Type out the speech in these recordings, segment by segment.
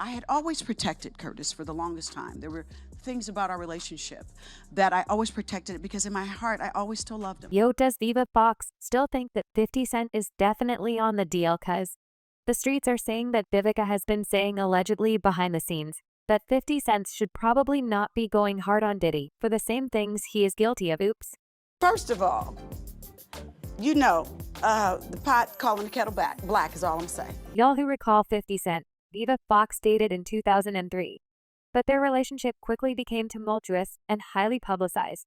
I had always protected Curtis for the longest time. There were things about our relationship that I always protected it because in my heart, I always still loved him. Yo, does Viva Fox still think that 50 Cent is definitely on the deal? Cause the streets are saying that Vivica has been saying allegedly behind the scenes that 50 Cent should probably not be going hard on Diddy for the same things he is guilty of. Oops. First of all, the pot calling the kettle black is all I'm saying. Y'all who recall 50 Cent, Viva Fox dated in 2003, but their relationship quickly became tumultuous and highly publicized.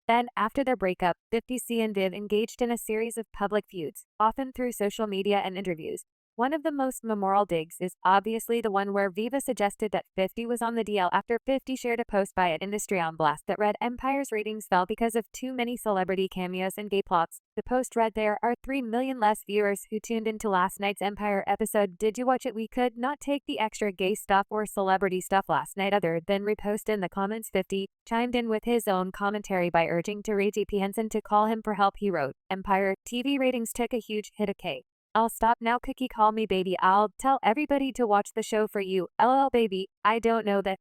Then, after their breakup, 50 Cent and Viv engaged in a series of public feuds, often through social media and interviews. One of the most memorable digs is obviously the one where Viva suggested that 50 was on the DL after 50 shared a post by an industry on blast that read Empire's ratings fell because of too many celebrity cameos and gay plots. The post read, "There are 3 million less viewers who tuned into last night's Empire episode. Did you watch it? We could not take the extra gay stuff or celebrity stuff last night." Other than repost in the comments, 50 chimed in with his own commentary by urging Taraji P. Henson to call him for help. He wrote, "Empire TV ratings took a huge hit. Okay. I'll stop now. Cookie, call me baby. I'll tell everybody to watch the show for you. LOL baby. I don't know the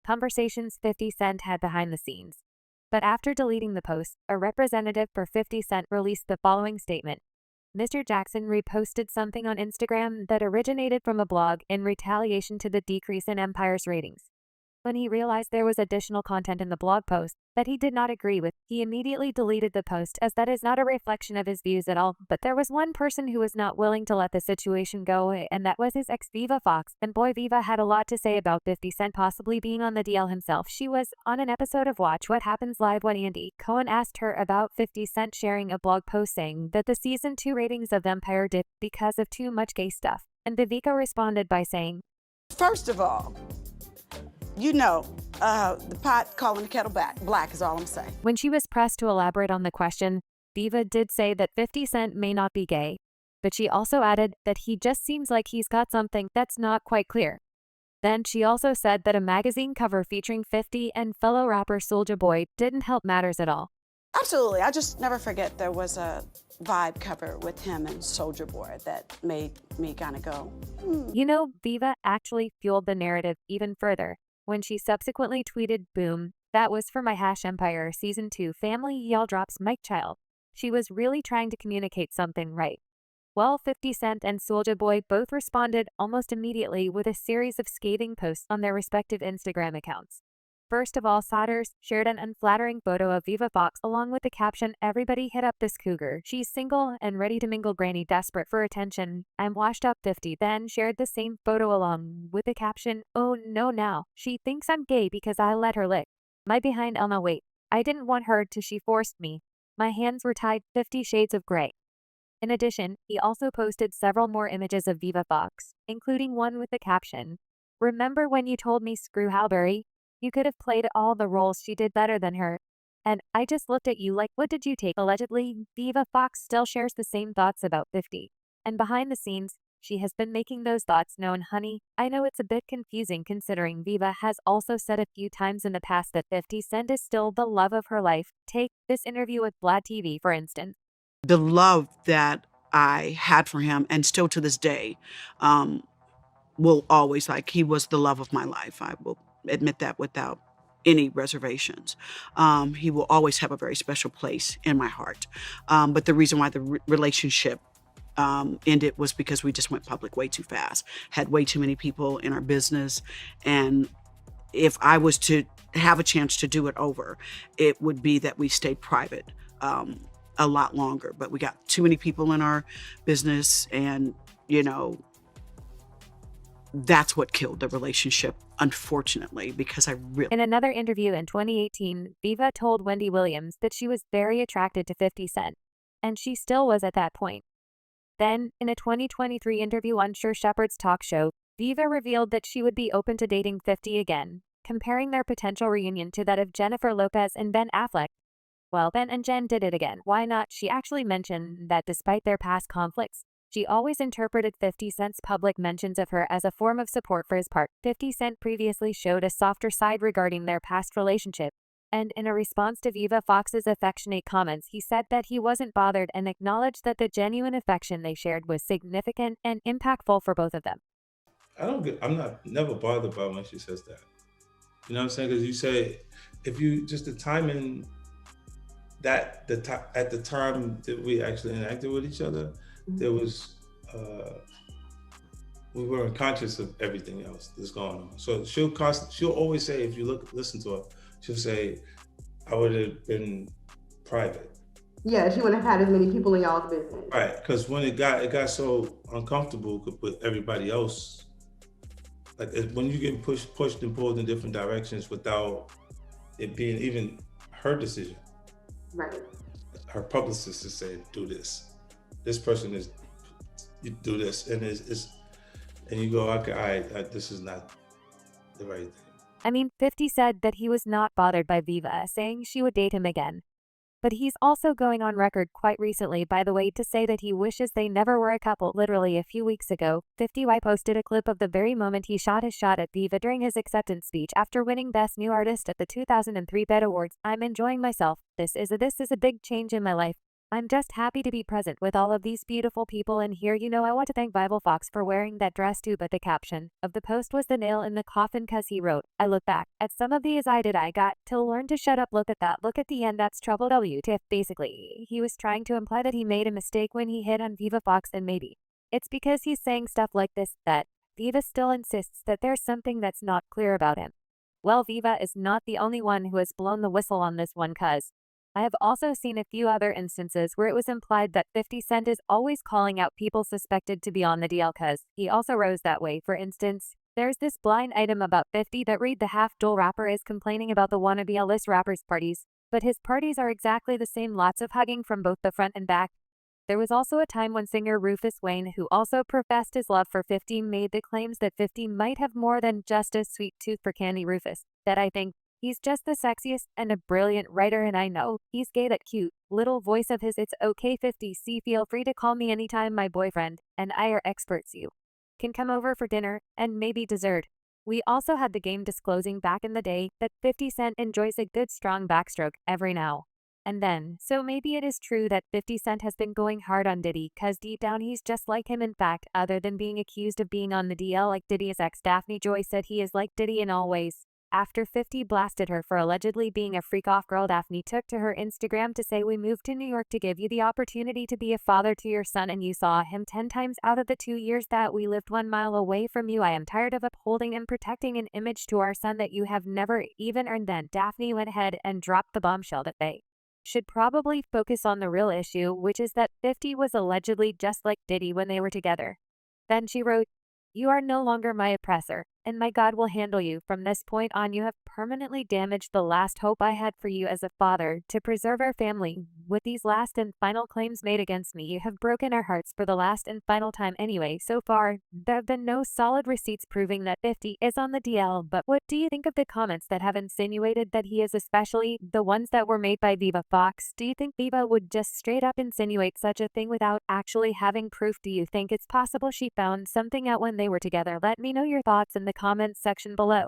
conversations 50 Cent had behind the scenes." But after deleting the post, a representative for 50 Cent released the following statement. Mr. Jackson reposted something on Instagram that originated from a blog in retaliation to the decrease in Empire's ratings. When he realized there was additional content in the blog post that he did not agree with, he immediately deleted the post, as that is not a reflection of his views at all. But there was one person who was not willing to let the situation go away, and that was his ex Viva Fox. And boy, Viva had a lot to say about 50 Cent possibly being on the DL himself. She was on an episode of Watch What Happens Live when Andy Cohen asked her about 50 Cent sharing a blog post saying that the season 2 ratings of Empire dipped because of too much gay stuff. And Vivica responded by saying, First of all, the pot calling the kettle black is all I'm saying. When she was pressed to elaborate on the question, Viva did say that 50 Cent may not be gay, but she also added that he just seems like he's got something that's not quite clear. Then she also said that a magazine cover featuring 50 and fellow rapper Soulja Boy didn't help matters at all. Absolutely. I just never forget there was a Vibe cover with him and Soulja Boy that made me kind of go, Viva actually fueled the narrative even further when she subsequently tweeted, "Boom, that was for my #Empire Season 2 family, y'all drops Mike Child." She was really trying to communicate something, right? Well, 50 Cent and Soulja Boy both responded almost immediately with a series of scathing posts on their respective Instagram accounts. First of all, Sodders shared an unflattering photo of Viva Fox along with the caption, "Everybody hit up this cougar. She's single and ready to mingle, granny desperate for attention. I'm washed up." 50 then shared the same photo along with the caption, "Oh no now. She thinks I'm gay because I let her lick my behind Elma. Wait, I didn't want her to. She forced me. My hands were tied." 50 Shades of Grey. In addition, he also posted several more images of Viva Fox, including one with the caption, "Remember when you told me screw Halberry? You could have played all the roles. She did better than her. And I just looked at you like, what did you take?" Allegedly, Viva Fox still shares the same thoughts about 50. And behind the scenes, she has been making those thoughts known. Honey, I know it's a bit confusing considering Viva has also said a few times in the past that 50 Cent is still the love of her life. Take this interview with Vlad TV, for instance. The love that I had for him, and still to this day, will always, he was the love of my life. I will admit that without any reservations. He will always have a very special place in my heart. But the reason why the relationship ended was because we just went public way too fast, had way too many people in our business. And if I was to have a chance to do it over, it would be that we stayed private a lot longer. But we got too many people in our business, and, that's what killed the relationship, unfortunately, because In another interview in 2018, Viva told Wendy Williams that she was very attracted to 50 Cent, and she still was at that point. Then, in a 2023 interview on Sher Shepherd's talk show, Viva revealed that she would be open to dating 50 again, comparing their potential reunion to that of Jennifer Lopez and Ben Affleck. Well, Ben and Jen did it again. Why not? She actually mentioned that despite their past conflicts, she always interpreted 50 Cent's public mentions of her as a form of support for his part. 50 Cent previously showed a softer side regarding their past relationship, and in a response to Viva Fox's affectionate comments, he said that he wasn't bothered and acknowledged that the genuine affection they shared was significant and impactful for both of them. I'm not never bothered by when she says that. You know what I'm saying? Because you say, if you just the timing that at the time that we actually interacted with each other, there was uh, we weren't conscious of everything else that's going on. So she'll always say, if you listen to her, she'll say, I would have been private. Yeah, she wouldn't have had as many people in y'all's business. Right, because when it got so uncomfortable with everybody else, like when you get pushed and pulled in different directions without it being even her decision. Right. Her publicist is saying, "Do this." This person is, you do this, and it's and you go, "Okay, this is not the right thing." I mean, 50 said that he was not bothered by Viva saying she would date him again. But he's also going on record quite recently, by the way, to say that he wishes they never were a couple. Literally a few weeks ago, 50Y posted a clip of the very moment he shot his shot at Viva during his acceptance speech after winning Best New Artist at the 2003 BET Awards. I'm enjoying myself. This is a big change in my life. I'm just happy to be present with all of these beautiful people in here. I want to thank Vivica Fox for wearing that dress too, but the caption of the post was the nail in the coffin, cause he wrote, I look back at some of these I got to learn to shut up. Look at that. Look at the end. That's trouble WTF. Basically, he was trying to imply that he made a mistake when he hit on Vivica Fox, and maybe it's because he's saying stuff like this that Viva still insists that there's something that's not clear about him. Well, Viva is not the only one who has blown the whistle on this one, cuz I have also seen a few other instances where it was implied that 50 Cent is always calling out people suspected to be on the DL cuz he also rose that way. For instance, there's this blind item about 50 that read the half-dull rapper is complaining about the wannabe A-list rappers' parties, but his parties are exactly the same, lots of hugging from both the front and back. There was also a time when singer Rufus Wayne, who also professed his love for 50, made the claims that 50 might have more than just a sweet tooth for Candy Rufus, that I think he's just the sexiest and a brilliant writer, and I know he's gay. That cute little voice of his, it's okay 50C, feel free to call me anytime. My boyfriend and I are experts. You can come over for dinner and maybe dessert. We also had the game disclosing back in the day that 50 Cent enjoys a good strong backstroke every now and then. So maybe it is true that 50 Cent has been going hard on Diddy, cause deep down he's just like him. In fact, other than being accused of being on the DL like Diddy, his ex Daphne Joy said he is like Diddy in all ways. After 50 blasted her for allegedly being a freak-off girl, Daphne took to her Instagram to say, we moved to New York to give you the opportunity to be a father to your son, and you saw him 10 times out of the 2 years that we lived 1 mile away from you. I am tired of upholding and protecting an image to our son that you have never even earned. Then Daphne went ahead and dropped the bombshell that they should probably focus on the real issue, which is that 50 was allegedly just like Diddy when they were together. Then she wrote, you are no longer my oppressor, and my God will handle you. From this point on, you have permanently damaged the last hope I had for you as a father to preserve our family. With these last and final claims made against me, you have broken our hearts for the last and final time. Anyway, so far, there have been no solid receipts proving that 50 is on the DL, but what do you think of the comments that have insinuated that he is, especially the ones that were made by Vivica Fox? Do you think Viva would just straight up insinuate such a thing without actually having proof? Do you think it's possible she found something out when they were together? Let me know your thoughts in the comments section below.